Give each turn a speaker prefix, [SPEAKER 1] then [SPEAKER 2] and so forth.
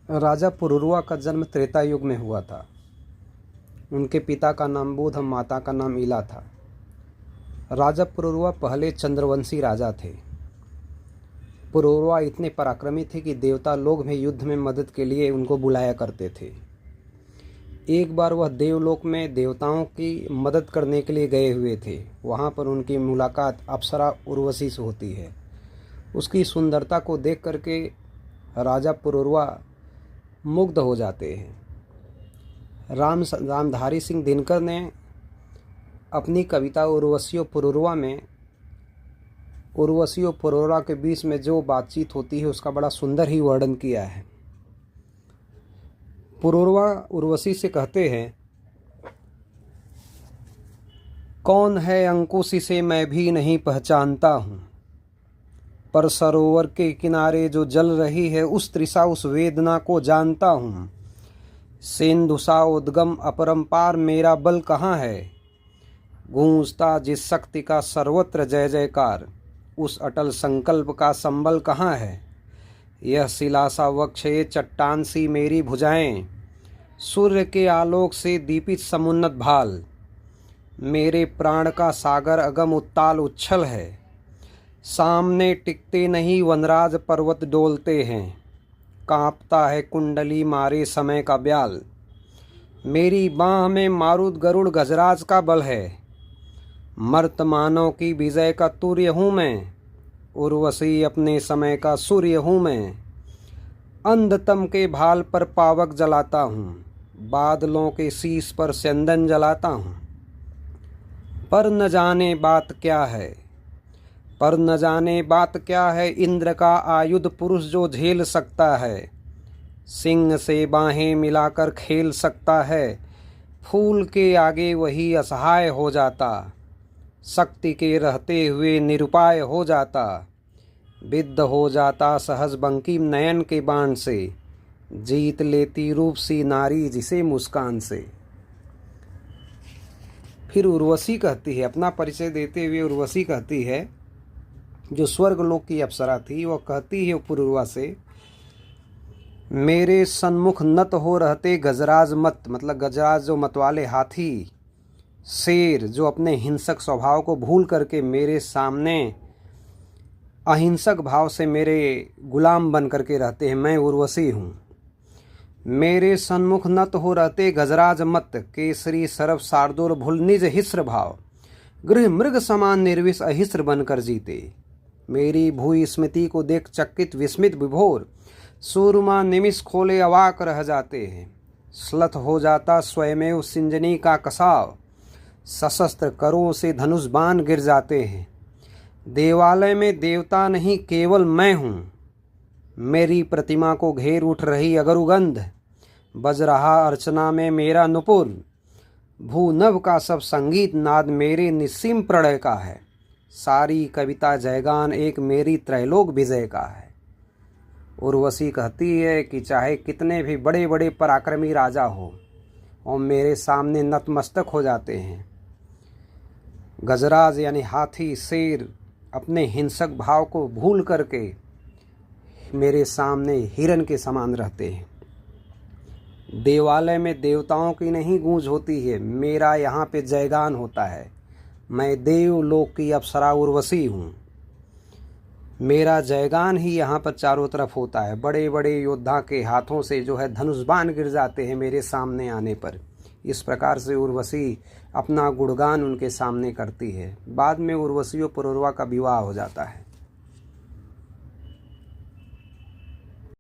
[SPEAKER 1] राजा पुरुरवा का जन्म त्रेता युग में हुआ था। उनके पिता का नाम बुध, माता का नाम इला था। राजा पुरुरवा पहले चंद्रवंशी राजा थे। पुरुरवा इतने पराक्रमी थे कि देवता लोग भी युद्ध में मदद के लिए उनको बुलाया करते थे। एक बार वह देवलोक में देवताओं की मदद करने के लिए गए हुए थे। वहाँ पर उनकी मुलाकात अप्सरा उर्वशी से होती है। उसकी सुंदरता को देख करके राजा पुरुरवा मुग्ध हो जाते हैं। रामधारी सिंह दिनकर ने अपनी कविता उर्वशियों पुरुरवा में उर्वशियों पुरुरवा के बीच में जो बातचीत होती है उसका बड़ा सुंदर ही वर्णन किया है। पुरुरवा उर्वशी से कहते हैं, कौन है अंकुश इसे मैं भी नहीं पहचानता हूँ, पर सरोवर के किनारे जो जल रही है उस तृषा उस वेदना को जानता हूँ। सिंधुसा उद्गम अपरंपार मेरा बल कहाँ है, गूंजता जिस शक्ति का सर्वत्र जय जयकार, उस अटल संकल्प का संबल कहाँ है। यह शिलासा वक्ष ये चट्टान सी मेरी भुजाएं, सूर्य के आलोक से दीपित समुन्नत भाल, मेरे प्राण का सागर अगम उत्ताल उच्छल है। सामने टिकते नहीं वनराज पर्वत डोलते हैं, कांपता है कुंडली मारे समय का ब्याल। मेरी बाह में मारुत गरुड़ गजराज का बल है, मर्तमानों की विजय का तुर्य हूँ मैं, उर्वशी अपने समय का सूर्य हूँ मैं। अंधतम के भाल पर पावक जलाता हूँ, बादलों के शीश पर चंदन जलाता हूँ। पर न जाने बात क्या है, पर न जाने बात क्या है, इंद्र का आयुध पुरुष जो झेल सकता है। सिंह से बाहें मिलाकर खेल सकता है, फूल के आगे वही असहाय हो जाता। शक्ति के रहते हुए निरुपाय हो जाता, विद्ध हो जाता सहज बंकिम नयन के बाण से, जीत लेती रूप सी नारी जिसे मुस्कान से। फिर उर्वशी कहती है, अपना परिचय देते हुए उर्वशी कहती है, जो स्वर्गलोक की अप्सरा थी, वह कहती है पुरुरवा से, मेरे सन्मुख नत हो रहते गजराज मत, मतलब गजराज जो मतवाले हाथी, शेर जो अपने हिंसक स्वभाव को भूल करके मेरे सामने अहिंसक भाव से मेरे गुलाम बन करके रहते हैं, मैं उर्वशी हूँ। मेरे सन्मुख नत हो रहते गजराज मत, केसरी सरब शार्दूल भूल निज हिस्र भाव, गृह मृग समान निर्विष अहिस्र बनकर जीते। मेरी भूई स्मृति को देख चकित विस्मित विभोर, सूरमा निमिष खोले अवाक रह जाते हैं। श्लथ हो जाता स्वयमेव सिंजनी का कसाव, सशस्त्र करों से धनुष बाण गिर जाते हैं। देवालय में देवता नहीं केवल मैं हूँ, मेरी प्रतिमा को घेर उठ रही अगरुगंध, बज रहा अर्चना में मेरा नुपुर, भूनभ का सब संगीत नाद मेरे निस्सीम प्रणय का है। सारी कविता जयगान एक मेरी त्रैलोक विजय का है। उर्वशी कहती है कि चाहे कितने भी बड़े बड़े पराक्रमी राजा हो और मेरे सामने नतमस्तक हो जाते हैं। गजराज यानी हाथी, शेर अपने हिंसक भाव को भूल करके मेरे सामने हिरन के समान रहते हैं। देवालय में देवताओं की नहीं गूंज होती है, मेरा यहाँ पे जयगान होता है। मैं देवलोक की अप्सरा उर्वशी हूँ, मेरा जयगान ही यहाँ पर चारों तरफ होता है। बड़े बड़े योद्धा के हाथों से जो है धनुष बाण गिर जाते हैं मेरे सामने आने पर। इस प्रकार से उर्वशी अपना गुणगान उनके सामने करती है। बाद में उर्वशी और पुरुरवा का विवाह हो जाता है।